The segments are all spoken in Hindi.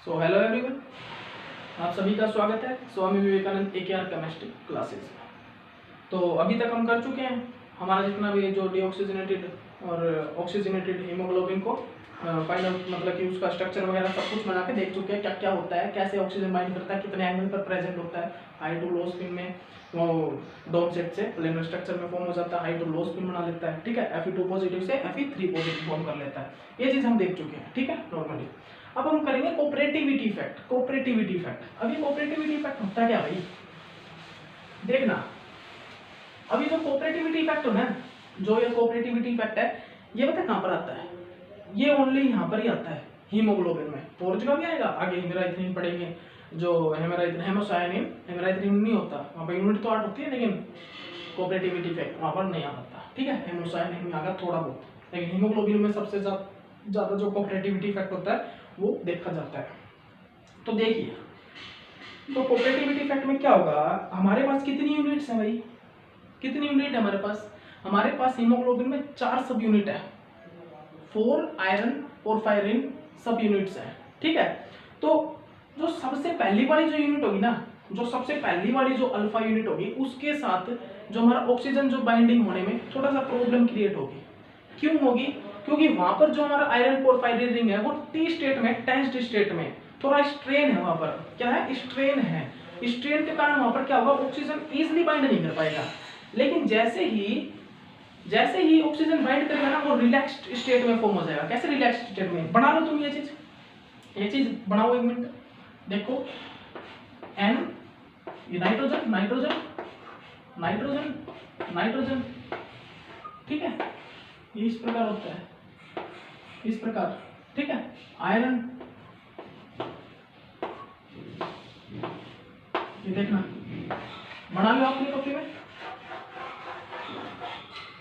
सो हेलो एवरीवन, आप सभी का स्वागत है Swami Vivekananda AKR chemistry classes. तो अभी तक हम कर चुके हैं हमारा जितना भी जो डीऑक्सीजनेटेड और ऑक्सीजनेटेड हीमोग्लोबिन को फाइंड आउट, मतलब कि उसका स्ट्रक्चर वगैरह सब कुछ बना के देख चुके हैं क्या क्या होता है, कैसे ऑक्सीजन बाइंड करता है, कितने एंगल पर प्रेजेंट होता है। हाई टू लो स्पिन में वो डोम सेट से प्लेनर स्ट्रक्चर में फॉर्म हो जाता है, हाई टू लो स्पिन बना लेता है, ठीक है। Fe2 पॉजिटिव से Fe3 पॉजिटिव फॉर्म कर लेता है। ये चीज़ हम देख चुके हैं, ठीक है, नॉर्मली। अब हम करेंगे कोऑपरेटिविटी इफेक्ट। कोऑपरेटिविटी इफेक्ट, अभी कोऑपरेटिविटी इफेक्ट होता क्या भाई, देखना। अभी जो कोऑपरेटिविटी इफेक्ट है, जो ये कोऑपरेटिविटी इफेक्ट है, ये पता कहाँ पर आता है? ये ओनली यहाँ पर ही आता है हीमोग्लोबिन में। और जगह भी आएगा आगे, हेमेराइथ्रिन पढ़ेंगे, जो हेमोसायनिन हेमेराइथ्रिन नहीं होता, वहाँ पर यूनिट तो 8 होती है, लेकिन कोऑपरेटिविटी इफेक्ट वहाँ पर नहीं आता, ठीक है। हेमोसायनिन में आगा थोड़ा बहुत, लेकिन हीमोग्लोबिन में सबसे ज़्यादा जो कोऑपरेटिविटी इफेक्ट होता है वो देखा जाता है। तो देखिए, तो कोऑपरेटिविटी इफेक्ट में क्या होगा, हमारे पास कितनी यूनिट्स हैं भाई, कितनी यूनिट है हमारे पास? हमारे पास हीमोग्लोबिन में 4 सब यूनिट है, 4 आयरन और 5 सब यूनिट्स हैं, ठीक है। तो जो सबसे पहली वाली जो यूनिट होगी ना, जो सबसे पहली वाली जो अल्फा यूनिट होगी, उसके साथ जो हमारा ऑक्सीजन जो बाइंडिंग होने में थोड़ा सा प्रॉब्लम क्रिएट होगी। क्यों होगी? क्योंकि वहां पर जो हमारा आयरन कोर 5 रिंग है वो टी स्टेट में, टेंस्ड स्टेट में थोड़ा स्ट्रेन है। वहां पर क्या है? स्ट्रेन है। स्ट्रेन के कारण वहां पर क्या होगा, ऑक्सीजन इजीली बाइंड नहीं कर पाएगा। लेकिन जैसे ही ऑक्सीजन बाइंड करेगा ना, वो रिलैक्स्ड स्टेट में फॉर्म हो जाएगा। कैसे रिलैक्स्ड स्टेट में? बना लो तुम ये चीज बनाओ, 1 मिनट देखो। N, ये नाइट्रोजन नाइट्रोजन नाइट्रोजन नाइट्रोजन, ठीक है, ये इस प्रकार होता है, इस प्रकार, ठीक है। आयरन, ये देखना, बना लो अपनी कॉपी में।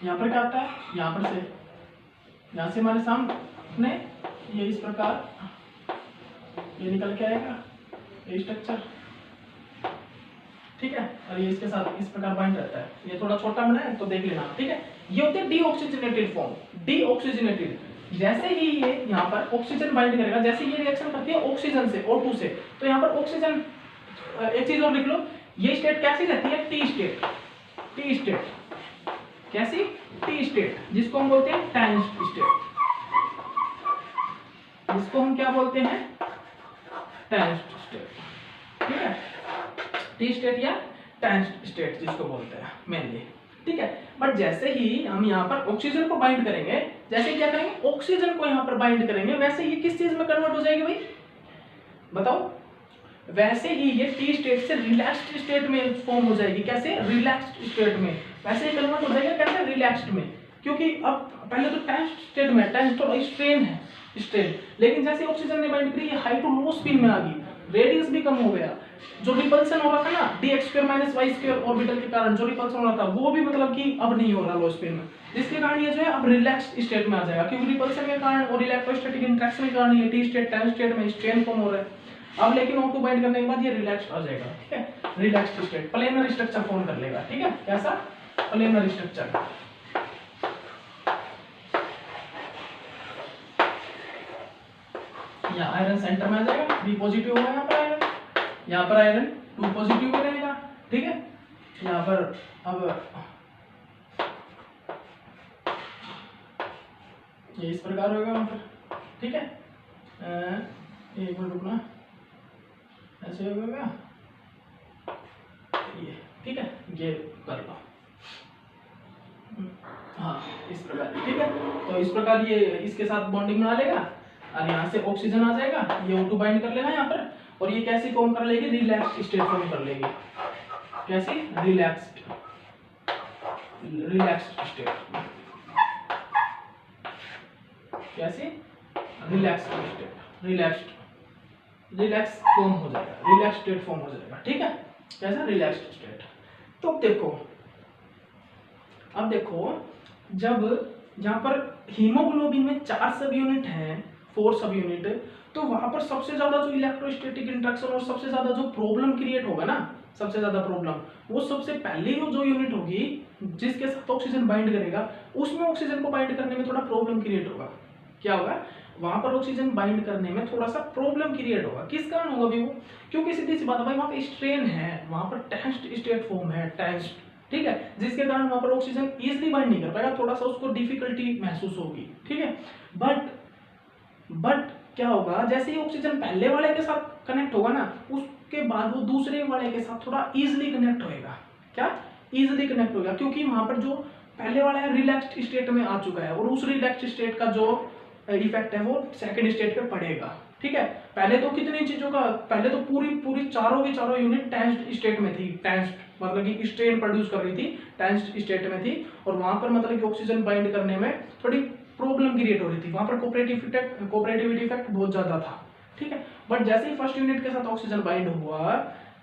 यहाँ पर क्या आता है, यहाँ पर से, यहाँ से हमारे सामने ये इस प्रकार ये निकल के आएगा, ये स्ट्रक्चर, ठीक है। और ये इसके साथ इस प्रकार बाइंड रहता है। ये थोड़ा छोटा बना है तो देख लेना, ठीक है। ये होते हैं डीऑक्सीजनेटेड फॉर्म, डीऑक्सीजनेटेड। जैसे ही ये यहाँ पर ऑक्सीजन बाइंड करेगा, जैसे ये रिएक्शन करती है ऑक्सीजन से, O2 से, तो यहाँ पर ऑक्सीजन, एक चीज और लिख लो, ये स्टेट कैसी रहती है? T state. टी स्टेट कैसी? टी स्टेट, जिसको हम बोलते हैं टेंस्ड स्टेट, जिसको हम क्या बोलते हैं? टेंस्ड स्टेट, ठीक है। टी स्टेट या टेंस्ड स्टेट जिसको बोलते हैं मेनली, ठीक है। बट जैसे ही हम यहाँ पर ऑक्सीजन को बाइंड करेंगे, जैसे क्या करेंगे, ऑक्सीजन को यहाँ पर बाइंड करेंगे, वैसे ये किस चीज में कन्वर्ट हो जाएगी भाई, बताओ? वैसे ही ये टी स्टेट से रिलैक्स्ड स्टेट में फॉर्म हो जाएगी। कैसे? रिलैक्स्ड स्टेट में। वैसे ही कन्वर्ट हो जाएगा कैसे? रिलैक्स्ड में। क्योंकि अब पहले तो टेंस्ड स्टेट में, टेंस्ड तो स्ट्रेन है, स्ट्रेन, लेकिन जैसे ऑक्सीजन ने बाइंड करी, ये हाई टू लो स्पिन में आ गई, रेडियस भी कम हो गया। जो रिपल्सन हो रहा था ना, dx² - y² ऑर्बिटल के कारण जो रिपल्सन हो रहा था, वो भी मतलब कि अब नहीं हो रहा लो स्पिन में, जिसके कारण ये जो है अब रिलैक्स्ड स्टेट में आ जाएगा। क्योंकि रिपल्सन के कारण और इलेक्ट्रोस्टैटिक इंटरेक्शन के कारण ये टी स्टेट, टेंस्ड स्टेट में स्ट्रेन फॉर्म हो रहा है। अब लेकिन O2 बाइंड करने के बाद ये रिलैक्स्ड आ जाएगा, ठीक है। Relaxed state, planar structure form कर लेगा, ठीक है। कैसा? Planar structure. यहाँ आयरन सेंटर में आ जाएगा, 3 पॉजिटिव होगा यहाँ पर आयरन, यहाँ पर आयरन 2 पॉजिटिव में रहेगा, ठीक है। यहाँ पर अब ये इस प्रकार होगा वहाँ पर, ठीक है। एक मिनट रुकना, ऐसे होगा ये, ठीक है, ये कर लो, हाँ इस प्रकार, ठीक है। तो इस प्रकार ये इसके साथ बॉन्डिंग बना लेगा और यहाँ से ऑक्सीजन आ जाएगा, ये O2 बाइंड कर लेगा यहाँ पर, और ये कैसे फॉर्म कर लेगी? रिलैक्स्ड स्टेट फॉर्म कर लेगी। कैसे? रिलैक्स्ड स्टेट, कैसे? रिलैक्स्ड स्टेट, रिलैक्स फॉर्म हो जाएगा, रिलैक्स स्टेट फॉर्म हो जाएगा, ठीक है। कैसा? Relaxed state. तो अब देखो, जब यहाँ पर हीमोग्लोबिन में 4 सब यूनिट हैं, 4 सब यूनिट, तो वहां पर सबसे ज्यादा जो इलेक्ट्रोस्टैटिक इंटरेक्शन और सबसे ज्यादा जो प्रॉब्लम क्रिएट होगा ना, सबसे ज्यादा प्रॉब्लम, वो सबसे पहले जो यूनिट होगी जिसके साथ ऑक्सीजन बाइंड करेगा, उसमें ऑक्सीजन को बाइंड करने में थोड़ा प्रॉब्लम क्रिएट होगा। क्या होगा? वहां पर ऑक्सीजन बाइंड करने में थोड़ा सा प्रॉब्लम क्रिएट होगा। किस कारण होगा भी वो? क्योंकि सीधी सी बात है भाई, वहां पे स्ट्रेन है, वहां पर टेंस्ड स्टेट फॉर्म है, टेंस्ड, ठीक है, जिसके कारण वहां पर ऑक्सीजन इजीली बाइंड नहीं कर पाएगा, थोड़ा सा उसको डिफिकल्टी महसूस होगी, ठीक है। बट क्या होगा, जैसे ही ऑक्सीजन पहले वाले के साथ कनेक्ट होगा ना, उसके बाद वो दूसरे वाले के साथ थोड़ा इजीली कनेक्ट होएगा। क्या? इजीली कनेक्ट होगा, क्योंकि वहां पर जो पहले वाला है रिलैक्स्ड स्टेट में आ चुका है, और उस रिलैक्स्ड स्टेट का जो इफेक्ट है वो सेकंड स्टेट पे पड़ेगा, ठीक है। पहले तो कितनी चीजों का, पहले तो पूरी चारों की चारों यूनिट टेंस्ड स्टेट में थी, टेंस्ड मतलब कि स्ट्रेन प्रोड्यूस कर रही थी, टेंस्ड स्टेट में थी, और वहां पर मतलब कि ऑक्सीजन बाइंड करने में थोड़ी प्रॉब्लम क्रिएट हो रही थी, वहां पर कोऑपरेटिविटी इफेक्ट बहुत ज्यादा था, ठीक है। बट जैसे ही फर्स्ट यूनिट के साथ ऑक्सीजन बाइंड हुआ,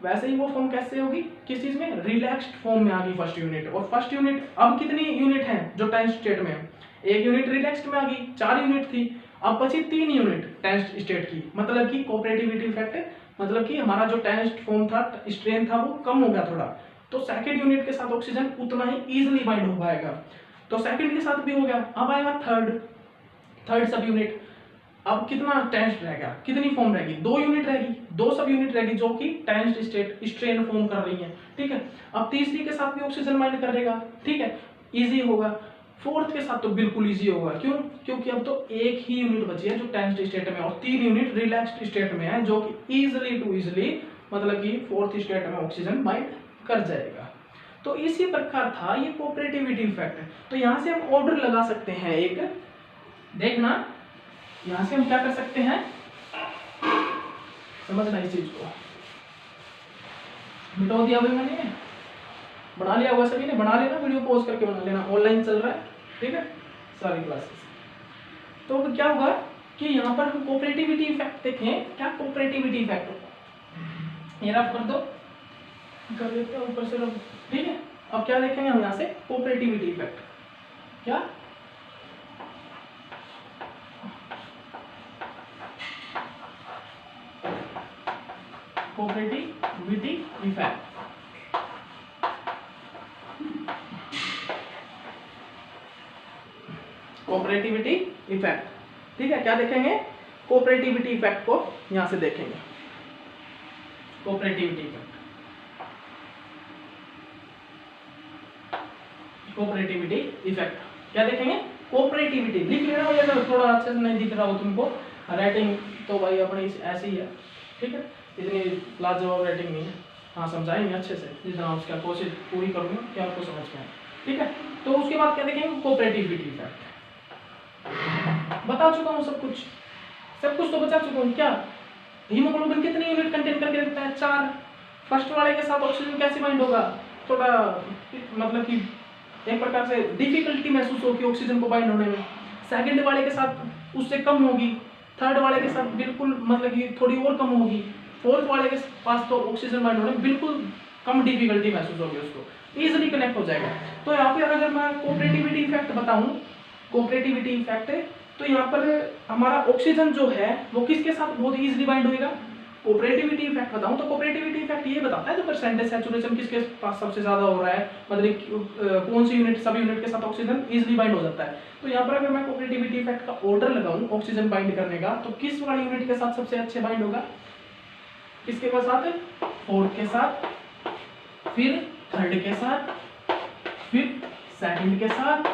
वैसे ही वो फॉर्म कैसे होगी, किस चीज में, रिलैक्स्ड फॉर्म में आ गई फर्स्ट यूनिट। और फर्स्ट यूनिट अब कितनी यूनिट है जो टेंस्ड स्टेट में है, एक यूनिट रिलैक्स्ड में आ गई, 4 यूनिट थी, अब बची 3 यूनिट टेंस्ड स्टेट की, मतलब कि कोऑपरेटिविटी इफेक्ट, मतलब कि हमारा जो टेंस्ड फॉर्म था, स्ट्रेन था, वो कम हो गया थोड़ा, तो सेकंड यूनिट के साथ ऑक्सीजन उतना ही इजीली बाइंड हो पाएगा, तो सेकंड के साथ भी हो गया। अब आएगा थर्ड सब यूनिट, अब कितना टेंस्ड रहेगा, कितनी फॉर्म रहेगी, 2 यूनिट रहेगी, 2 सब यूनिट रहेगी जो कि टेंस्ड स्टेट स्ट्रेन फॉर्म कर रही है, ठीक है। अब तीसरी के साथ भी ऑक्सीजन बाइंड करेगा, ठीक है, इजी होगा। फोर्थ के साथ तो बिल्कुल इजी होगा, क्यों? क्योंकि अब तो एक ही यूनिट बची है जो टेंस्ड स्टेट में, और 3 यूनिट रिलैक्स्ड स्टेट में है, जो कि इजीली मतलब कि फोर्थ स्टेट में ऑक्सीजन बाइंड कर जाएगा। तो इसी प्रकार था ये कोऑपरेटिविटी इफेक्ट। तो यहां से हम ऑर्डर लगा सकते हैं एक, देखना यहां से हम क्या कर सकते हैं, समझना इस चीज को। मिटा दिया भाई मैंने, बना लिया होगा सभी ने, बना लेना, वीडियो पॉज करके बना लेना, ऑनलाइन चल रहा है, ठीक है, सारी क्लासेस। तो क्या होगा कि यहाँ पर हम कोऑपरेटिविटी इफेक्ट देखें, क्या कोऑपरेटिविटी इफेक्ट होगा, ये रफ कर दो, कर देते हैं ऊपर से रफ, ठीक है। अब क्या देखेंगे हम यहाँ से, कोऑपरेटिविटी इफेक्ट, क्या कोऑपरेटिविटी इफेक्ट, कोऑपरेटिविटी इफेक्ट, ठीक है। क्या देखेंगे, कोऑपरेटिविटी इफेक्ट को यहां से देखेंगे, कोऑपरेटिविटी इफेक्ट, कोऑपरेटिविटी इफेक्ट क्या देखेंगे, कोऑपरेटिविटी लिख लेना भैया, अगर थोड़ा अच्छे से नहीं दिख रहा हो तुमको, राइटिंग तो भाई अपनी ऐसी ही है, ठीक है, इतनी लाजवाब राइटिंग नहीं है, हाँ समझाएंगे अच्छे से, जितना उसका कोशिश पूरी करूंगा कि आपको समझ में आए, ठीक है। तो उसके बाद क्या देखेंगे, कोऑपरेटिविटी इफेक्ट, बता चुका हूँ सब कुछ तो बता चुका हूँ। क्या हीमोग्लोबिन कितनी यूनिट कंटेन करके रखता है, 4। फर्स्ट वाले के साथ ऑक्सीजन कैसे बाइंड होगा, थोड़ा मतलब कि एक प्रकार से डिफिकल्टी महसूस होगी ऑक्सीजन को बाइंड होने में, सेकंड वाले के साथ उससे कम होगी, थर्ड वाले के साथ बिल्कुल मतलब कि थोड़ी और कम होगी, फोर्थ वाले के पास तो ऑक्सीजन बाइंड होने में बिल्कुल कम डिफिकल्टी महसूस होगी, उसको इजीली कनेक्ट हो जाएगा। तो यहाँ पे अगर मैं कोऑपरेटिविटी इफेक्ट बताऊं, कोऑपरेटिविटी इफेक्ट है, तो यहाँ पर हमारा ऑक्सीजन जो है वो किसके साथ बहुत इजीली बाइंड होएगा, कोऑपरेटिविटी इफेक्ट बताऊं तो कोऑपरेटिविटी इफेक्ट ये बताता है जो परसेंटेज सैचुरेशन किसके पास सबसे ज्यादा हो रहा है, मतलब कौन सी यूनिट सब यूनिट के साथ ऑक्सीजन इजीली बाइंड हो जाता है। तो यहाँ पर अगर मैं कोऑपरेटिविटी इफेक्ट का ऑर्डर लगाऊं ऑक्सीजन बाइंड करने का, तो किस वाली यूनिट के साथ सबसे अच्छे बाइंड होगा, किसके साथ, फोर्थ के साथ, फिर थर्ड के साथ, फिर सेकंड के साथ,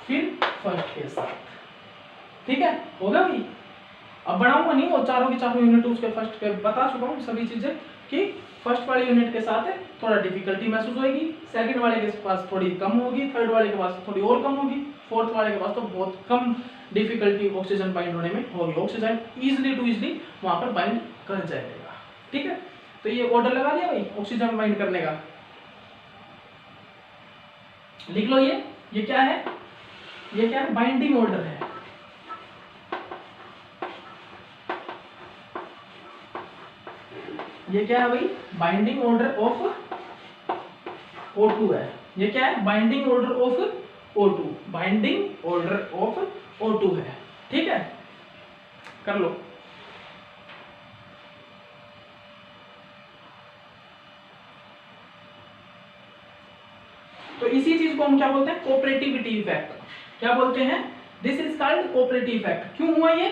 फिर फर्स्ट के साथ, ठीक है, होगा भी। अब बढ़ाऊंगा नहीं, वो चारों की चारों यूनिट उसके फर्स्ट के बता चुका हूँ सभी चीजें, कि फर्स्ट वाले यूनिट के साथ थोड़ा डिफिकल्टी महसूस होगी, सेकंड वाले के पास थोड़ी कम होगी, थर्ड वाले के पास थोड़ी और कम होगी, फोर्थ वाले के पास तो बहुत कम डिफिकल्टी ऑक्सीजन बाइंड होने में होगी, ऑक्सीजन इजिली टू इजिली वहां पर बाइंड कर जाएगा, ठीक है। तो ये ऑर्डर लगा दिया भाई ऑक्सीजन बाइंड करने का, लिख लो ये क्या है, ये क्या है, बाइंडिंग ऑर्डर है, ये क्या है भाई, बाइंडिंग ऑर्डर ऑफ O2 है, ये क्या है, binding order of O2, binding order of O2 है, ठीक है, कर लो। तो इसी चीज को हम क्या बोलते हैं, कोऑपरेटिविटी इफेक्ट, क्या बोलते हैं, this is called cooperative effect. क्यों हुआ ये,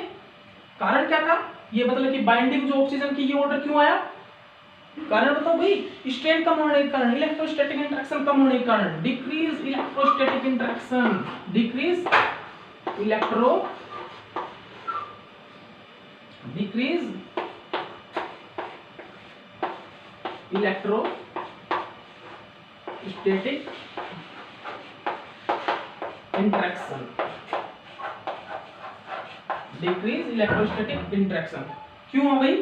कारण क्या था, ये मतलब कि बाइंडिंग जो ऑक्सीजन की ये ऑर्डर क्यों आया, कारण बताओ भाई, स्ट्रेन कम होने के कारण, इलेक्ट्रोस्टैटिक इंटरेक्शन कम होने के कारण, decrease electrostatic interaction, decrease electrostatic interaction, decrease electrostatic interaction. क्यों है भाई,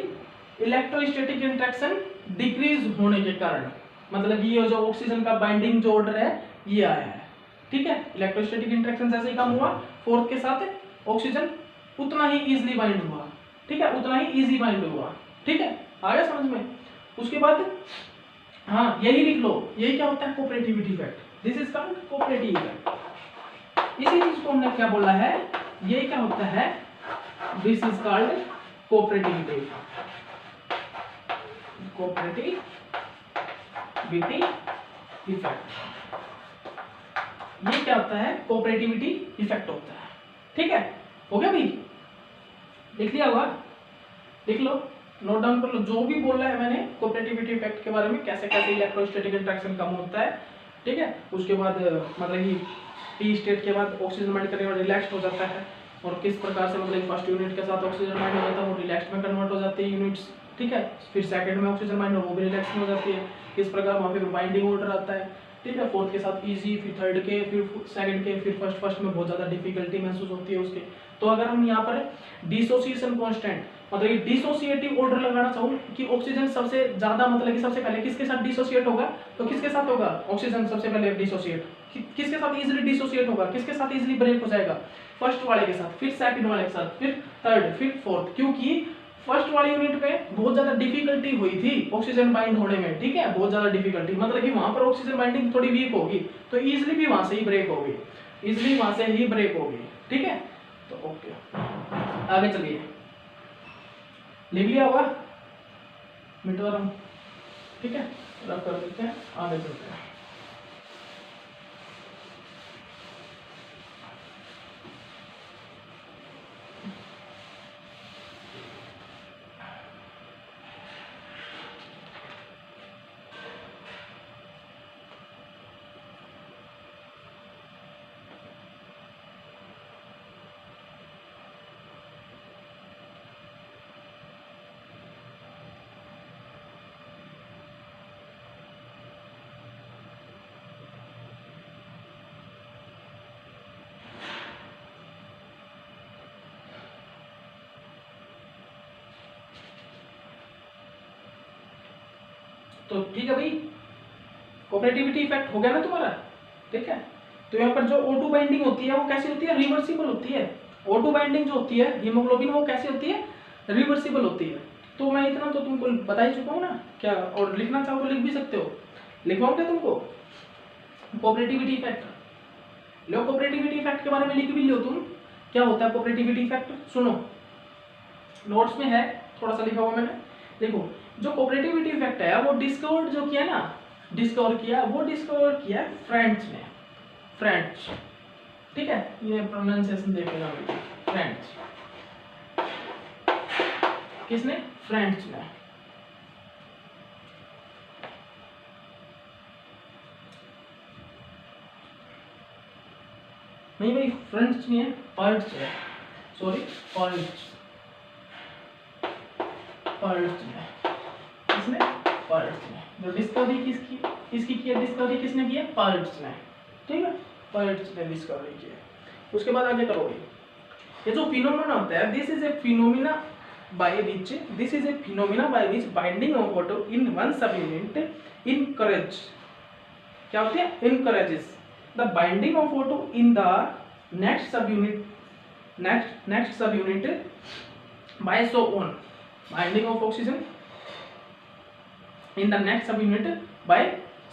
इलेक्ट्रोस्टैटिक इंटरेक्शन डिक्रीज होने के कारण, मतलब ये जो ऑक्सीजन का बाइंडिंग जो ऑर्डर है ये आया है, ठीक है। इलेक्ट्रोस्टैटिक इंटरेक्शन जैसे ही कम हुआ फोर्थ के साथ ऑक्सीजन उतना ही इजीली बाइंड हुआ, ठीक है, उतना ही इजी बाइंड हुआ, ठीक है, आ गया समझ में। उसके बाद हाँ यही लिख लो, यही क्या होता है, cooperativity effect, this is called cooperative effect. इसी चीज को हमने क्या बोला है, ये क्या होता है, this is called cooperativity effect, cooperativity effect. ये क्या होता है, कोऑपरेटिविटी इफेक्ट होता है, ठीक है, हो गया भाई, लिख लिया होगा, लिख लो, नोट डाउन कर लो जो भी बोल रहा है मैंने कोऑपरेटिविटी इफेक्ट के बारे में, कैसे कैसे इलेक्ट्रोस्टैटिक इंटरेक्शन कम होता है, ठीक है। उसके बाद मतलब कि टी स्टेट के बाद ऑक्सीजन बाइंड करने के बाद रिलैक्स हो जाता है, और किस प्रकार से मतलब फर्स्ट यूनिट के साथ ऑक्सीजन बाइंड हो जाता है वो रिलैक्स में कन्वर्ट हो जाती है यूनिट्स, ठीक है। फिर सेकंड में ऑक्सीजन बाइंड वो भी रिलैक्स में हो जाती है, किस प्रकार वहाँ पे बाइंडिंग ऑर्डर आता है, ठीक है। फोर्थ के साथ इजी, फिर थर्ड के, फिर सेकंड के, फिर फर्स्ट में बहुत ज़्यादा डिफिकल्टी महसूस होती है उसके। तो अगर हम यहाँ पर डिसोसिएशन कांस्टेंट मतलब ये डिसोसिएटिव ऑर्डर लगाना चाहूँ कि ऑक्सीजन सबसे ज़्यादा मतलब कि सबसे पहले किसके साथ डिसोसिएट होगा, तो किसके साथ होगा ऑक्सीजन सबसे पहले डिसोसिएट, किसके साथ इजीली डिसोसिएट होगा, किसके साथ इजीली ब्रेक हो जाएगा, फर्स्ट वाले के साथ, फिर सेकंड वाले के साथ, फिर थर्ड, फिर फोर्थ, क्योंकि फर्स्ट वाली यूनिट में बहुत ज्यादा डिफिकल्टी हुई थी ऑक्सीजन बाइंड होने में, ठीक है, बहुत ज्यादा डिफिकल्टी, मतलब कि वहां पर ऑक्सीजन बाइंडिंग थोड़ी वीक होगी, तो इजीली भी वहां से ही ब्रेक होगी, इजीली वहां से ही ब्रेक होगी, ठीक है। तो ओके, आगे चलिए, लिख लिया होगा मिटोरम, ठीक है, रख कर देते हैं, आगे चलते हैं। तो ठीक है भाई, कोऑपरेटिविटी इफेक्ट हो गया ना तुम्हारा, ठीक है। तो यहाँ पर जो O2 बाइंडिंग होती है वो कैसी होती है, रिवर्सिबल होती है। O2 बाइंडिंग जो होती है हीमोग्लोबिन वो कैसी होती है, रिवर्सिबल होती है। तो मैं इतना तो तुमको बता ही चुका हूँ ना, क्या और लिखना चाहो तो लिख भी सकते हो, लिखवाओ क्या तुमको कोऑपरेटिविटी इफेक्ट, लो कोऑपरेटिविटी इफेक्ट के बारे में लिख भी लो तुम, क्या होता है कोऑपरेटिविटी इफेक्ट, सुनो नोट्स में है, थोड़ा सा लिखा हुआ मैंने, देखो जो कोऑपरेटिविटी इफेक्ट है वो डिस्कवर जो किया ना, डिस्कवर किया फ्रेंच ने, फ्रेंच, ठीक है, ये प्रोनाउंसिएशन देखेगा फ्रेंच, किसने, फ्रेंच ने। नहीं भाई फ्रेंच नहीं है, पर्च है, सॉरी पर्च, किसने, पर्च ने। जो डिस्कवरी किसकी, किसकी की है डिस्कवरी, किसने की है, पर्च ने, ठीक है, पर्च ने डिस्कवरी की है। उसके बाद आगे करोगे, ये जो फिनोमेना होता है, this is a phenomena by which binding of O two in one subunit encourage, क्या होती है, encourages the binding of O two in the next subunit by so on, binding of oxygen in the next subunit by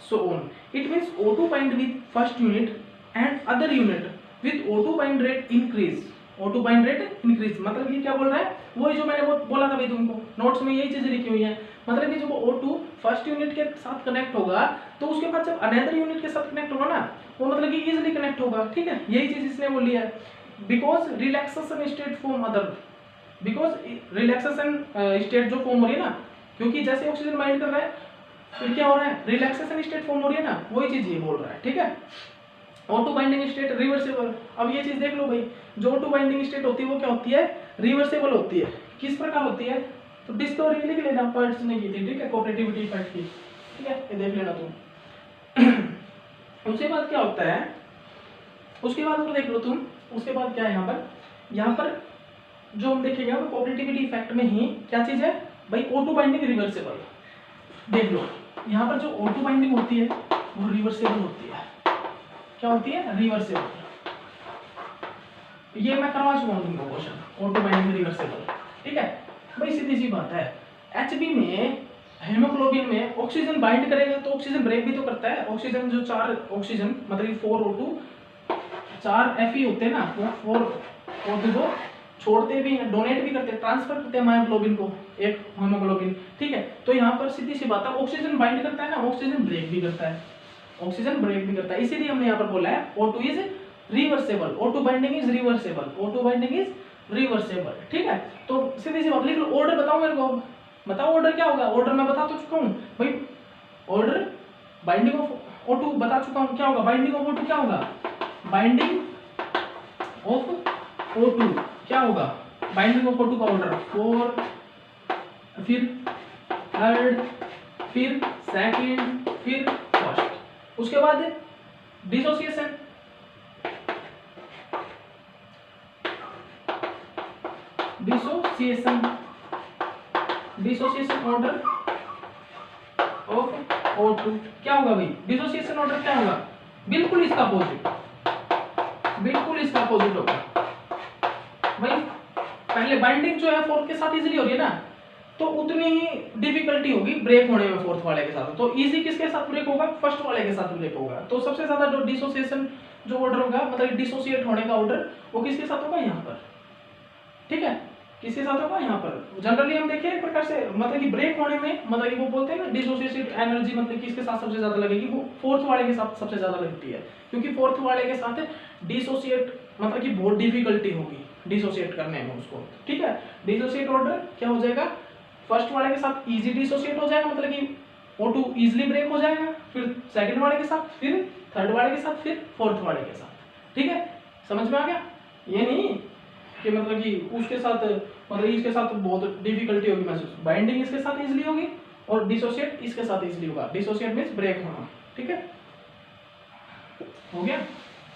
so on. It means O2 bind with first unit and other unit with O2 bind rate increase. O2 bind rate increase मतलब ये क्या बोल रहा है, वही जो मैंने बोला था भाई तुमको, नोट्स में यही चीजें लिखी हुई है। मतलब कि जब O2 फर्स्ट यूनिट के साथ कनेक्ट होगा तो उसके बाद जब अनदर यूनिट के साथ कनेक्ट होगा ना, वो मतलब कि इजीली कनेक्ट होगा, ठीक है, यही चीज इसने बोली है। Because relaxation state form other, because relaxation state जो फॉर्म हो रही है ना, क्योंकि जैसे ऑक्सीजन बाइंड कर रहा है फिर क्या हो रहा है, रिलैक्सेशन स्टेट फॉर्म हो रही है ना, वही चीज ये बोल रहा है। ठीक है, ऑटो बाइंडिंग स्टेट रिवर्सेबल। अब ये चीज देख लो भाई, जो ऑटो बाइंडिंग स्टेट होती है वो क्या होती है, रिवर्सेबल होती है। किस प्रकार होती है, तो डिस्कवरी लिख लेना, पर्ट्स ने की थी, ठीक है, कोऑपरेटिविटी इफेक्ट की, ठीक है, ये देख लेना तुम। उसके बाद क्या होता है, उसके बाद देख लो तुम, उसके बाद क्या है यहाँ पर जो हम देखेंगे वो कोऑपरेटिविटी इफेक्ट में ही क्या चीज है भाई, ऑटो बाइंडिंग रिवर्सेबल। देख लो यहाँ पर जो ऑटो बाइंडिंग होती है वो रिवर्सेबल होती है। क्या होती है, रिवर्सेबल। ये मैं करवा चुका हूँ तुमको क्वेश्चन, ऑटो बाइंडिंग रिवर्सेबल। ठीक है भाई, सीधी सी बात है। Hb में हेमोग्लोबिन में ऑक्सीजन बाइंड करेगा तो ऑक्सीजन ब्रेक भी तो करता है। ऑक्सीजन जो 4 ऑक्सीजन मतलब 4O2 4 Fe होते हैं ना, वो 4 O2 को छोड़ते भी हैं, डोनेट भी करते हैं, ट्रांसफर करते हैं मायोग्लोबिन को, एक हेमोग्लोबिन। ठीक है, तो यहाँ पर सीधी सी बात है, ऑक्सीजन बाइंड करता है ना, ऑक्सीजन ब्रेक भी करता है, ऑक्सीजन ब्रेक भी करता है। इसीलिए हमने यहाँ पर बोला है O2 is reversible, O2 binding is reversible, O2 binding is reversible. ठीक है, तो सीधी सी बात लिख लो। ऑर्डर बताओ मेरे को, बताओ ऑर्डर क्या होगा। ऑर्डर मैं बता तो चुका हूँ भाई, ऑर्डर बाइंडिंग ऑफ O2 बता चुका हूँ, क्या होगा, बाइंडिंग ऑफ O2 क्या होगा, बाइंडिंग ऑफ O2 क्या होगा, बाइंडिंग ऑफ O2 का ऑर्डर 4, फिर थर्ड, फिर सेकंड, फिर फर्स्ट। उसके बाद dissociation, dissociation order of O2 क्या होगा भाई, डिसोसिएशन ऑर्डर क्या होगा, बिल्कुल इसका अपोजिट, बिल्कुल इसका अपोजिट होगा भाई। पहले बाइंडिंग जो है फोर्थ के साथ इजीली हो रही है ना, तो उतनी ही डिफिकल्टी होगी ब्रेक होने में फोर्थ वाले के साथ। तो इजी किसके साथ ब्रेक होगा, फर्स्ट वाले के साथ ब्रेक होगा। तो सबसे ज्यादा जो डिसोसिएशन जो ऑर्डर होगा, मतलब डिसोसिएट होने का ऑर्डर, वो किसके साथ होगा, यहाँ पर। ठीक है, किसके साथ होगा, यहाँ पर। जनरली हम देखें एक प्रकार से, मतलब कि ब्रेक होने में, मतलब कि वो बोलते हैं ना डिसोसिएटेड एनर्जी, मतलब किसके साथ सबसे ज्यादा लगेगी, वो फोर्थ वाले के साथ सबसे ज्यादा लगती है, क्योंकि फोर्थ वाले के साथ डिसोसिएट मतलब कि बहुत डिफिकल्टी होगी डिसोसिएट करने में उसको। ठीक है, डिसोसिएट ऑर्डर क्या हो जाएगा, फर्स्ट वाले के साथ इजी डिसोसिएट हो जाएगा, मतलब कि O2 इजीली ब्रेक हो जाएगा, फिर सेकंड वाले के साथ, फिर थर्ड वाले के साथ, फिर फोर्थ वाले के साथ। ठीक है, समझ में आ गया। ये नहीं कि मतलब कि उसके साथ, मतलब इसके साथ बहुत डिफिकल्टी होगी महसूस, बाइंडिंग इसके साथ इजीली होगी और डिसोसिएट इसके साथ इजीली होगा। डिसोसिएट मींस ब्रेक होना। ठीक है, हो गया,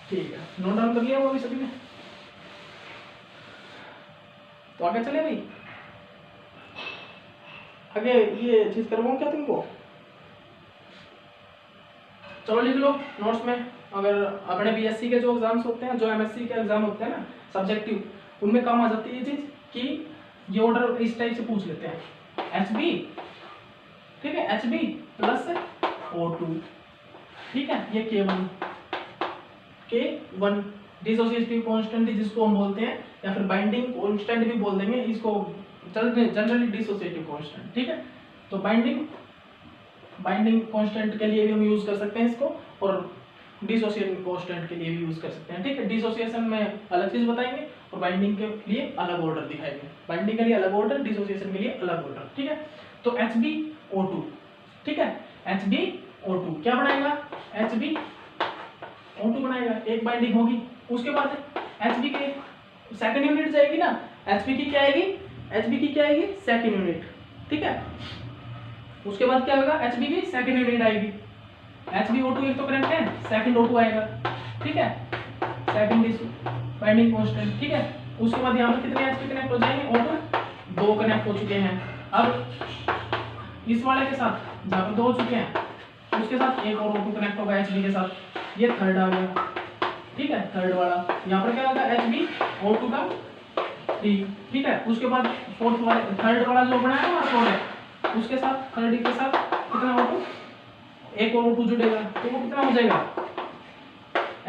ठीक है, नोट डाउन कर लिया वो भी सभी ने। तो आगे चले भाई, आगे ये चीज करवाऊं क्या तुमको, चलो लिख लो नोट्स में। अगर अपने बीएससी के जो एग्जाम्स होते हैं, जो एमएससी के एग्जाम होते हैं ना सब्जेक्टिव, उनमें काम आ जाती है ये चीज कि ये ऑर्डर इस टाइप से पूछ लेते हैं, Hb, ठीक है, Hb प्लस O2, ठीक है, ये K1 डिसोसिएटिव कांस्टेंट जिसको हम बोलते हैं, या फिर बाइंडिंग कांस्टेंट भी बोल देंगे इसको, जनरली डिसोसिएटिव कांस्टेंट। ठीक है, तो बाइंडिंग कांस्टेंट के लिए भी हम यूज कर सकते हैं इसको, और डिसोसिएटिव कांस्टेंट के लिए भी यूज कर सकते हैं। ठीक है, डिसोसिएशन में अलग चीज बताएंगे और बाइंडिंग के लिए अलग ऑर्डर दिखाएंगे, बाइंडिंग के लिए अलग ऑर्डर, डिसोसिएशन के लिए अलग ऑर्डर। ठीक है, तो HbO2, ठीक है, HbO2 क्या बनाएगा, HbO2 बनाएगा, एक बाइंडिंग होगी। उसके बाद Hb के सेकंड यूनिट जाएगी ना, Hb की क्या आएगी, Hb की क्या आएगी, सेकंड यूनिट। ठीक है, उसके बाद क्या होगा, Hb की सेकंड यूनिट आएगी। HbO2 एक तो कनेक्ट है, सेकंड O2 आएगा। ठीक है, सेकंड बाइंडिंग कांस्टेंट। ठीक है, उसके बाद यहाँ पर कितने Hb कनेक्ट हो जाएंगे, O2 2 कनेक्ट हो चुके हैं। अब इस वाले के साथ जहाँ पर 2 हो चुके हैं, उसके साथ एक और O2 कनेक्ट होगा Hb के साथ, ये थर्ड आ गया। ठीक है, थर्ड वाला यहाँ पर क्या होगा, HbO2 का 3। ठीक है, उसके बाद फोर्थ वाले, थर्ड वाला जो बनाया ना फोर है, उसके साथ थर्ड के साथ कितना O2, एक और O2 जुड़ेगा, तो वो कितना हो जाएगा,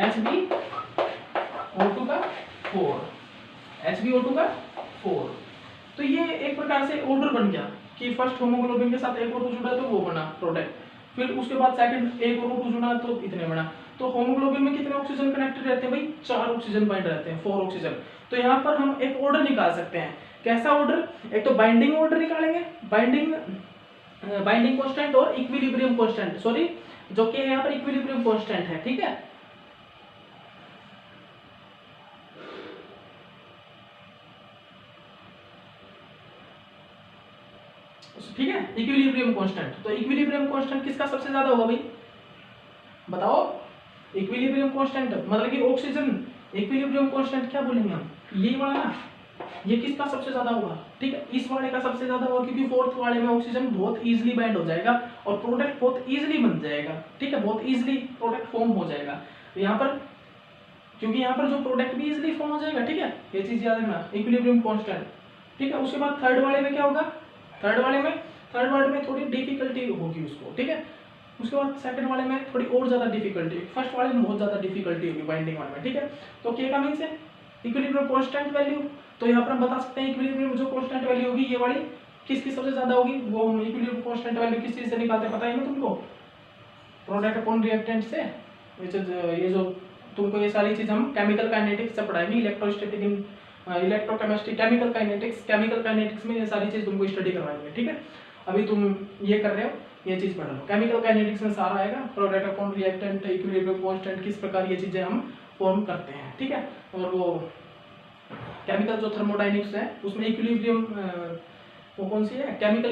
HbO2 का 4, HbO2 का 4। तो ये एक प्रकार से ऑर्डर बन गया कि फर्स्ट होमोग्लोबिन के साथ एक O2 जुड़ा तो वो बना प्रोडक्ट, फिर उसके बाद सेकंड एक और O2 जुड़ा तो इतने बना। तो होमोग्लोबिन में कितने ऑक्सीजन कनेक्टेड रहते हैं भाई? 4 ऑक्सीजन बॉन्ड रहते हैं, 4 ऑक्सीजन। तो यहाँ पर हम एक ऑर्डर निकाल सकते हैं। कैसा ऑर्डर? एक तो बाइंडिंग ऑर्डर निकालेंगे, बाइंडिंग कांस्टेंट और इक्विलिब्रियम कांस्टेंट, सॉरी जो कि यहाँ पर इक्विलिब्रियम कांस्टेंट है, ठीक है। ठीक है, इक्विलिब्रियम कांस्टेंट। तो इक्विलिब्रियम कांस्टेंट किसका सबसे ज्यादा होगा भाई? बताओ। इक्विलिब्रियम कांस्टेंट मतलब कि ऑक्सीजन इक्विलिब्रियम कांस्टेंट क्या बोलेंगे हम? ये वाला ना, ये किसका सबसे ज्यादा होगा? ठीक है, इस वाले का सबसे ज्यादा होगा, क्योंकि फोर्थ वाले में ऑक्सीजन बहुत इजीली बाइंड हो जाएगा और प्रोडक्ट बहुत इजीली बन जाएगा। ठीक है, बहुत इजीली प्रोडक्ट फॉर्म हो जाएगा। तो यहाँ पर क्योंकि यहाँ पर जो प्रोडक्ट भी इजीली फॉर्म हो जाएगा, ठीक है, ये चीज याद रखना, इक्विलिब्रियम कांस्टेंट। ठीक है, उसके बाद थर्ड वाले में क्या होगा? थर्ड वाले में थोड़ी डिफिकल्टी होगी उसको, ठीक है। उसके बाद सेकंड वाले में थोड़ी और ज्यादा डिफिकल्टी, फर्स्ट वाले में बहुत ज्यादा डिफिकल्टी होगी बाइंडिंग वाले में, ठीक है। तो के का मींस है इक्विलिब्रियम कांस्टेंट वैल्यू। तो यहाँ पर हम बता सकते हैं इक्विलिब्रियम जो कांस्टेंट वैल्यू होगी ये वाली किसकी सबसे ज्यादा होगी? वो हम इक्विलिब्रियम कांस्टेंट वैल्यू किस चीज से निकालते हैं पता है ना तुमको? प्रोडक्ट अपॉन रिएक्टेंट से। ये जो तुमको ये सारी चीज हम केमिकल काइनेटिक्स से पढ़ाएंगे, इलेक्ट्रोस्टैटिक, इलेक्ट्रोकेमिस्ट्री, केमिकल काइनेटिक्स में ये सारी चीज तुमको स्टडी करवाएंगे, ठीक है। अभी तुम ये कर रहे हो, ये चीज पढ़ लो। केमिकल काइनेटिक्स में सारा आएगा, product upon reactant, equilibrium constant, किस प्रकार ये चीजें हम फॉर्म करते हैं, ठीक है। और वो केमिकल जो थर्मोडायनेमिक्स है उसमें इक्विलिब्रियम वो कौन सी है? केमिकल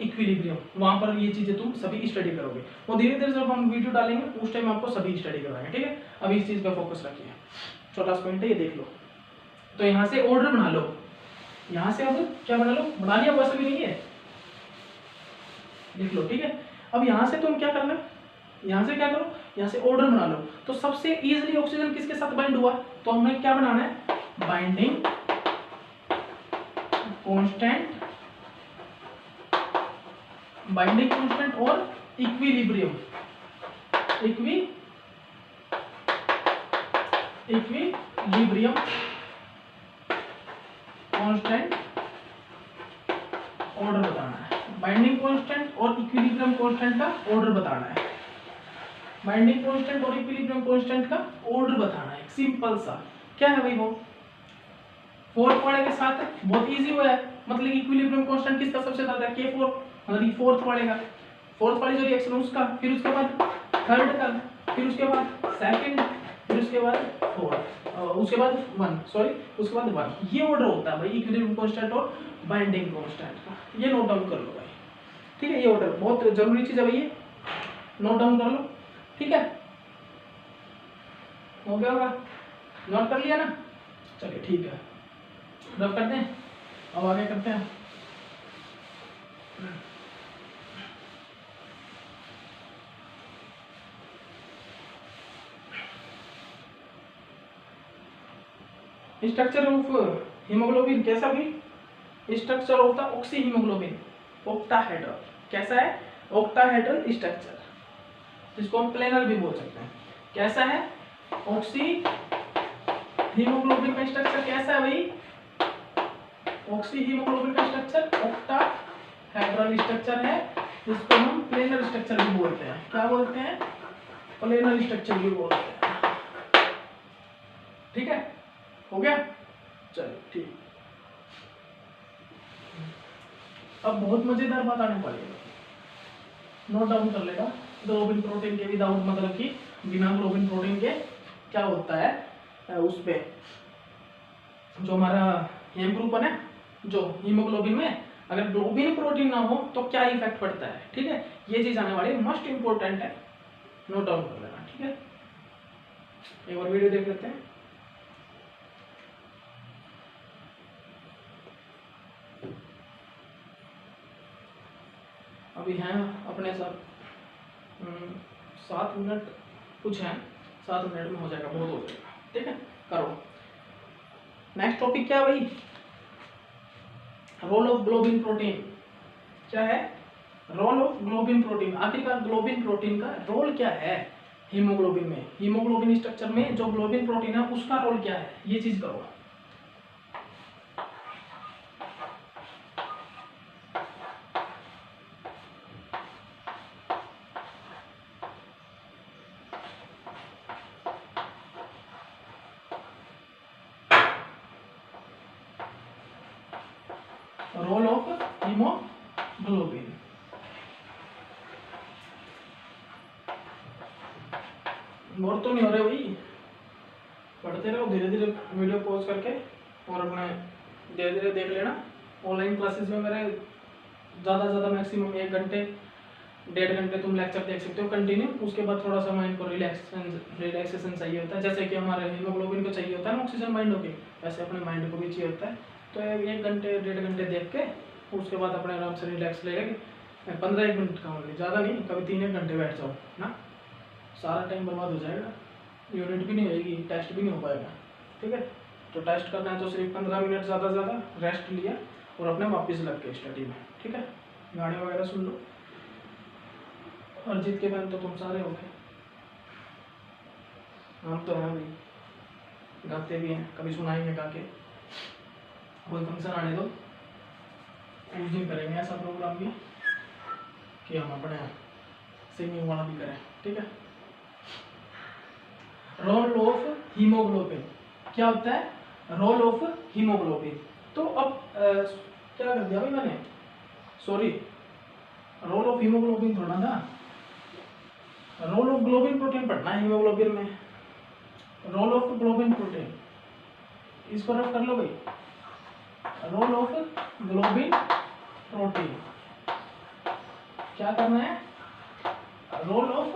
इक्विलिब्रियम, वहां पर ये चीजें तुम सभी स्टडी करोगे। वो धीरे धीरे जब हम वीडियो डालेंगे उस टाइम आपको सभी स्टडी करवाएंगे, ठीक है। अभी इस चीज पे फोकस रखिए, छोटा सा पॉइंट है ये, देख लो। तो यहाँ से ऑर्डर बना लो, यहाँ से अब क्या बना लो? बना लिया, वैसे भी नहीं है, देख लो, ठीक है। अब यहाँ से तुम क्या करना, यहाँ से क्या करो, यहाँ से ऑर्डर बना लो। तो सबसे इजीली ऑक्सीजन किसके साथ बाइंड हुआ? तो हमें क्या बनाना है? बाइंडिंग कांस्टेंट और इक्विलिब्रियम कांस्टेंट ऑर्डर बताना है। बाइंडिंग कांस्टेंट और इक्विलिब्रियम कांस्टेंट का ऑर्डर बताना है। बाइंडिंग कांस्टेंट और इक्विलिब्रियम कांस्टेंट का ऑर्डर बताना है, सिंपल सा। क्या है भाई वो? फोर्थ वाले के साथ बहुत इजी हुआ है, मतलब इक्विलिब्रियम कांस्टेंट किसका सबसे ज्यादा है? K4, मतलब फोर्थ वाले का, फोर्थ वाली जो रिएक्शन उसका, फिर उसके बाद थर्ड का, फिर उसके बाद सेकंड, फिर उसके बाद फोर्थ, उसके बाद वन, सॉरी उसके बाद वन। ये ऑर्डर होता है भाई इक्विलिब्रियम कांस्टेंट और बाइंडिंग कांस्टेंट का। ये नोट डाउन कर लो भाई, ठीक है। ये ऑर्डर बहुत जरूरी चीज है भाई, ये नोट डाउन कर लो, ठीक है। हो गया होगा? नोट कर लिया ना? चलिए ठीक है, रब करते हैं, अब आगे करते हैं। स्ट्रक्चर ऑफ हीमोग्लोबिन कैसा भी? Structure of the oxy haemoglobin octahedral. कैसा है? ऑक्टाहेड्रल स्ट्रक्चर, जिसको हम प्लेनर भी बोल सकते हैं। कैसा है? ऑक्सी हीमोग्लोबिन का स्ट्रक्चर कैसा है भाई? ऑक्सी हीमोग्लोबिन का स्ट्रक्चर ऑक्टाहेड्रल स्ट्रक्चर है, जिसको हम प्लेनर स्ट्रक्चर भी बोलते हैं। क्या बोलते हैं? प्लेनर स्ट्रक्चर भी बोलते हैं, ठीक है। हो गया? चलो ठीक। अब बहुत मजेदार बात आने वाली है, नोट डाउन कर लेगा। ग्लोबिन प्रोटीन के विदाउट, मतलब कि बिना ग्लोबिन प्रोटीन के क्या होता है उस पे जो हमारा हेम ग्रुप है, जो हीमोग्लोबिन में अगर ग्लोबिन प्रोटीन ना हो तो क्या इफेक्ट पड़ता है, ठीक है। ये चीज आने वाली मस्ट इंपोर्टेंट है, नोट डाउन कर लेना, ठीक है। एक और वीडियो देख लेते हैं। अभी हैं अपने साथ 7 मिनट कुछ हैं, 7 मिनट में हो जाएगा, बहुत हो जाएगा, ठीक है। करो। नेक्स्ट टॉपिक क्या है भाई? Role of globin protein. क्या है? Role of globin protein. आखिरकार ग्लोबिन प्रोटीन का रोल क्या है हीमोग्लोबिन में? हीमोग्लोबिन स्ट्रक्चर में जो ग्लोबिन प्रोटीन है उसका रोल क्या है? ये चीज करो। Role of haemoglobin. बोर तो नहीं हो रहे भाई, पढ़ते रहो धीरे धीरे, वीडियो पॉज करके और अपने धीरे धीरे देख लेना। ऑनलाइन क्लासेस में मेरे ज़्यादा से ज़्यादा मैक्सिमम 1 घंटे 1.5 घंटे तुम लेक्चर देख सकते हो कंटिन्यू। उसके बाद थोड़ा सा माइंड को रिलैक्सेशन चाहिए होता है, जैसे कि हमारे हीमोग्लोबिन को चाहिए होता है ना ऑक्सीजन माइंड के, वैसे अपने माइंड को भी चाहिए होता है। तो 1 घंटे 1.5 घंटे देख के उसके बाद अपने आराम से रिलैक्स ले लेंगे। 15-1 मिनट का ओनली, ज़्यादा नहीं, कभी 3-1 घंटे बैठ जाओ ना, सारा टाइम बर्बाद हो जाएगा, यूनिट भी नहीं होएगी, टेस्ट भी नहीं हो पाएगा। ठीक है, तो टेस्ट करना है तो सिर्फ 15 मिनट ज़्यादा से ज़्यादा रेस्ट लिया और अपने वापस लग गए स्टडी में। ठीक है, गाने वगैरह सुन लो। अरिजीत के फैन तो तुम सारे हो गए, हम तो हैं भी, गाते भी हैं, कभी सुनाएंगे गा के। कोई फंक्शन आने दो, उस दिन करेंगे ऐसा प्रोग्राम भी कि हम अपने सिंगिंग वाला भी करें। ठीक है, रोल ऑफ हीमोग्लोबिन क्या होता है? Role of haemoglobin. तो अब क्या कर दिया भाई मैंने, सॉरी, रोल ऑफ हीमोग्लोबिन थोड़ा था, रोल ऑफ ग्लोबिन प्रोटीन पढ़ना है हीमोग्लोबिन में। रोल ऑफ ग्लोबिन प्रोटीन, इसको रफ कर लो भाई, रोल ऑफ ग्लोबिन प्रोटीन क्या करना है? Role of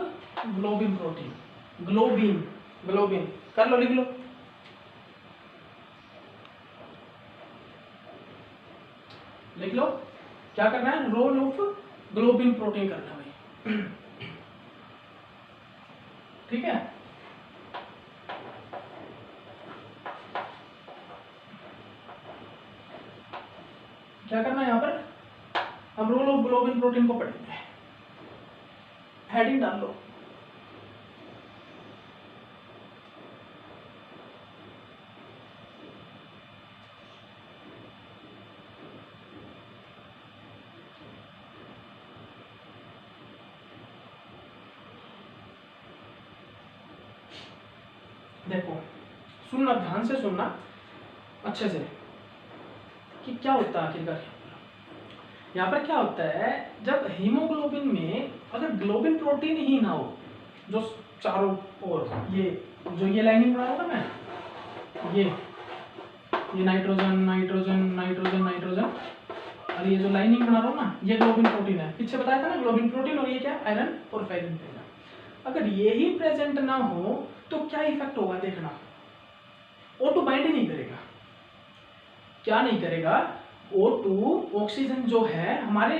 globin protein, globin globin कर लो, लिख लो। लिख लो क्या करना है? रोल ऑफ ग्लोबिन प्रोटीन करना है भाई। ठीक है, क्या करना है यहां पर? हम रोल ऑफ ग्लोबिन प्रोटीन को पढ़ेंगे। हेडिंग डाल लो, देखो सुनना, ध्यान से सुनना अच्छे से कि क्या होता है आखिरकार। यहाँ पर क्या होता है, जब हीमोग्लोबिन में अगर ग्लोबिन प्रोटीन ही ना हो, जो चारों ओर ये जो ये लाइनिंग बना रहा हूँ ना मैं, ये नाइट्रोजन नाइट्रोजन नाइट्रोजन नाइट्रोजन, और ये जो लाइनिंग बना रहा हूँ ना, ये ग्लोबिन प्रोटीन है। पीछे बताया था ना ग्लोबिन प्रोटीन, और ये क्या? आयरन और फेरिन। अगर ये ही प्रेजेंट ना हो तो क्या इफेक्ट होगा देखना, O2 बाइंड ही नहीं करेगा। क्या नहीं करेगा? O2 ऑक्सीजन जो है हमारे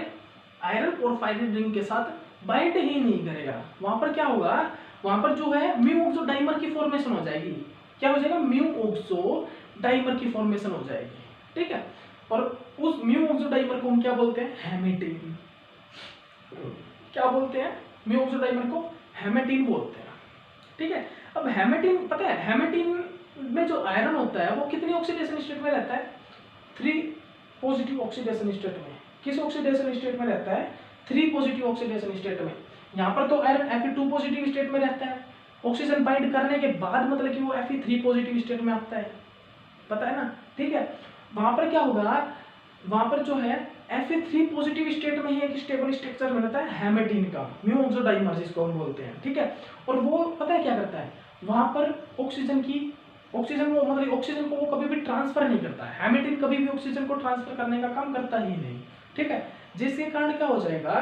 आयरन और फेरिन रिंग के साथ बाइंड ही नहीं करेगा। वहां पर क्या होगा? वहां पर जो है म्यू ऑक्सो डाइमर की फॉर्मेशन हो जाएगी। क्या हो जाएगा? म्यू ऑक्सो डाइमर की फॉर्मेशन हो जाएगी। ठीक है, और उस म्यू ऑक्सो डाइमर को हम क्या बोलते हैं? हेमेटिन। क्या बोलते हैं? म्यू ऑक्सो डाइमर को हेमेटिन बोलते हैं। ठीक है, अब हेमेटिन पता है, हेमेटिन में जो आयरन होता है वो कितनी ऑक्सीडेशन स्टेट में रहता है? 3 पॉजिटिव ऑक्सीडेशन स्टेट में। किस ऑक्सीडेशन स्टेट में रहता है? 3 पॉजिटिव ऑक्सीडेशन स्टेट में। यहाँ पर तो आयरन Fe2 पॉजिटिव स्टेट में रहता है, ऑक्सीजन बाइंड करने के बाद मतलब कि वो Fe3 पॉजिटिव स्टेट में आता है, पता है ना? ठीक है, वहां पर क्या होगा? वहां पर जो है Fe3 पॉजिटिव स्टेट में ही एक स्टेबल स्ट्रक्चर में रहता है हेमेटिन का, म्यू ऑक्सो डाइमर जिसको हम बोलते हैं। ठीक है, और वो पता है क्या करता है? वहां पर ऑक्सीजन को मतलब ऑक्सीजन को वो कभी भी ट्रांसफर नहीं करता है। हेमेटिन कभी भी ऑक्सीजन को ट्रांसफर करने का काम करता ही नहीं। ठीक है, जिसके कारण क्या हो जाएगा?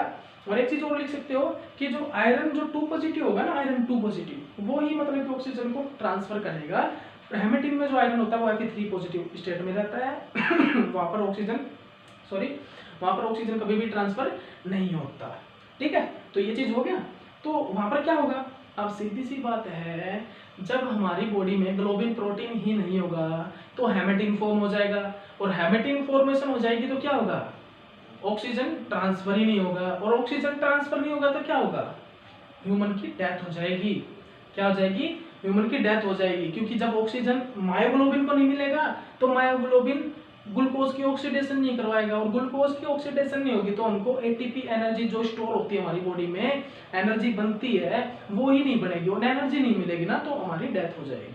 और एक चीज और लिख सकते हो कि जो आयरन जो 2 पॉजिटिव होगा ना, आयरन 2 पॉजिटिव, वो ही मतलब कि ऑक्सीजन को ट्रांसफर करेगा। हेमेटिन में जो आयरन होता है वो Fe3 पॉजिटिव स्टेट में रहता है। वहां पर ऑक्सीजन कभी भी ट्रांसफर नहीं होता। ठीक है, तो ये चीज हो गया। तो वहां पर क्या होगा? अब सीधी सी बात है, जब हमारी बॉडी में ग्लोबिन प्रोटीन ही नहीं होगा तो हेमेटिन फॉर्म हो जाएगा, और हेमेटिन फॉर्मेशन हो जाएगी तो क्या होगा? ऑक्सीजन ट्रांसफर ही नहीं होगा, और ऑक्सीजन ट्रांसफर नहीं होगा तो क्या होगा? ह्यूमन की डेथ हो जाएगी। क्या हो जाएगी? ह्यूमन की डेथ हो जाएगी, क्योंकि जब ऑक्सीजन मायोग्लोबिन को नहीं मिलेगा तो मायोग्लोबिन ग्लूकोज की ऑक्सीडेशन नहीं करवाएगा, और ग्लूकोज की ऑक्सीडेशन नहीं होगी तो हमको एटीपी एनर्जी जो स्टोर होती है हमारी बॉडी में, एनर्जी बनती है, वो ही नहीं बनेगी, और एनर्जी नहीं मिलेगी ना तो हमारी डेथ हो जाएगी।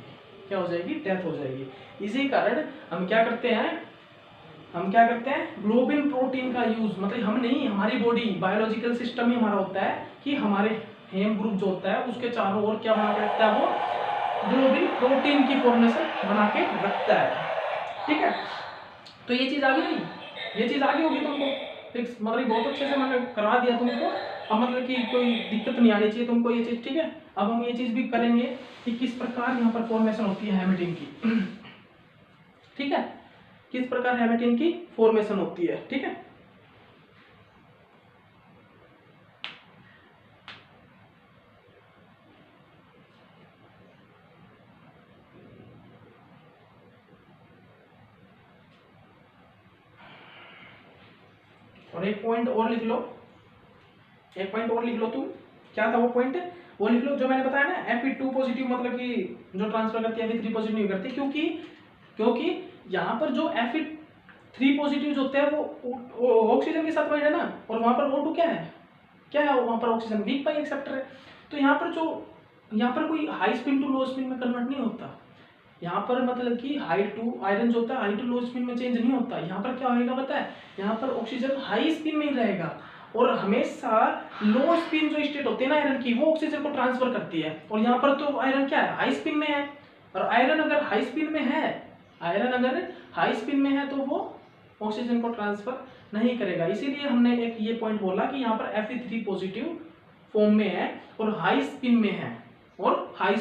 क्या हो जाएगी? डेथ हो जाएगी। इसी कारण हम क्या करते हैं? हम क्या करते हैं, ग्लोबिन प्रोटीन का यूज, मतलब हम नहीं, हमारी बॉडी बायोलॉजिकल सिस्टम ही हमारा होता है कि हमारे हेम ग्रुप जो होता है उसके चारों ओर क्या बना के रखता है, वो ग्लोबिन प्रोटीन की फॉर्मेशन बना के रखता है। ठीक है, तो ये चीज आ गई नहीं, ये चीज आ गई होगी तुमको फिक्स, मतलब बहुत अच्छे से मैंने करा दिया तुमको। अब मतलब कि कोई दिक्कत नहीं आनी चाहिए तुमको ये चीज। ठीक है, अब हम ये चीज भी करेंगे कि किस प्रकार यहाँ पर फॉर्मेशन होती है हेमेटिन की। ठीक है, किस प्रकार हेमेटिन की फॉर्मेशन होती है। ठीक है, और एक पॉइंट और लिख लो, एक पॉइंट और लिख लो तुम, क्या था वो पॉइंट, वो लिख लो जो मैंने बताया ना, Fe2 पॉजिटिव मतलब कि जो ट्रांसफर करती है Fe3 पॉजिटिव नहीं करती, क्योंकि यहाँ पर जो Fe3 पॉजिटिव जो होते हैं वो ऑक्सीजन के साथ बॉन्ड है ना, और वहाँ पर O2 क्या है वहाँ पर ऑक्सीजन वीक पाई एक्सेप्टर है। तो यहाँ पर कोई high spin to low spin में कन्वर्ट नहीं होता। यहाँ पर मतलब कि हाई टू आयरन जो होता है हाई टू लो स्पिन में चेंज नहीं होता। यहाँ पर क्या होगा पता है, यहाँ पर ऑक्सीजन हाई स्पिन में ही रहेगा, और हमेशा लो स्पिन जो स्टेट होती है ना आयरन की, वो ऑक्सीजन को ट्रांसफर करती है। और यहाँ पर तो आयरन क्या है, हाई स्पिन में है, और आयरन अगर हाई स्पिन में है तो वो ऑक्सीजन को ट्रांसफर नहीं करेगा। इसीलिए हमने एक ये पॉइंट बोला कि यहाँ पर Fe3 पॉजिटिव फॉर्म में है और हाई स्पिन में है, और हाई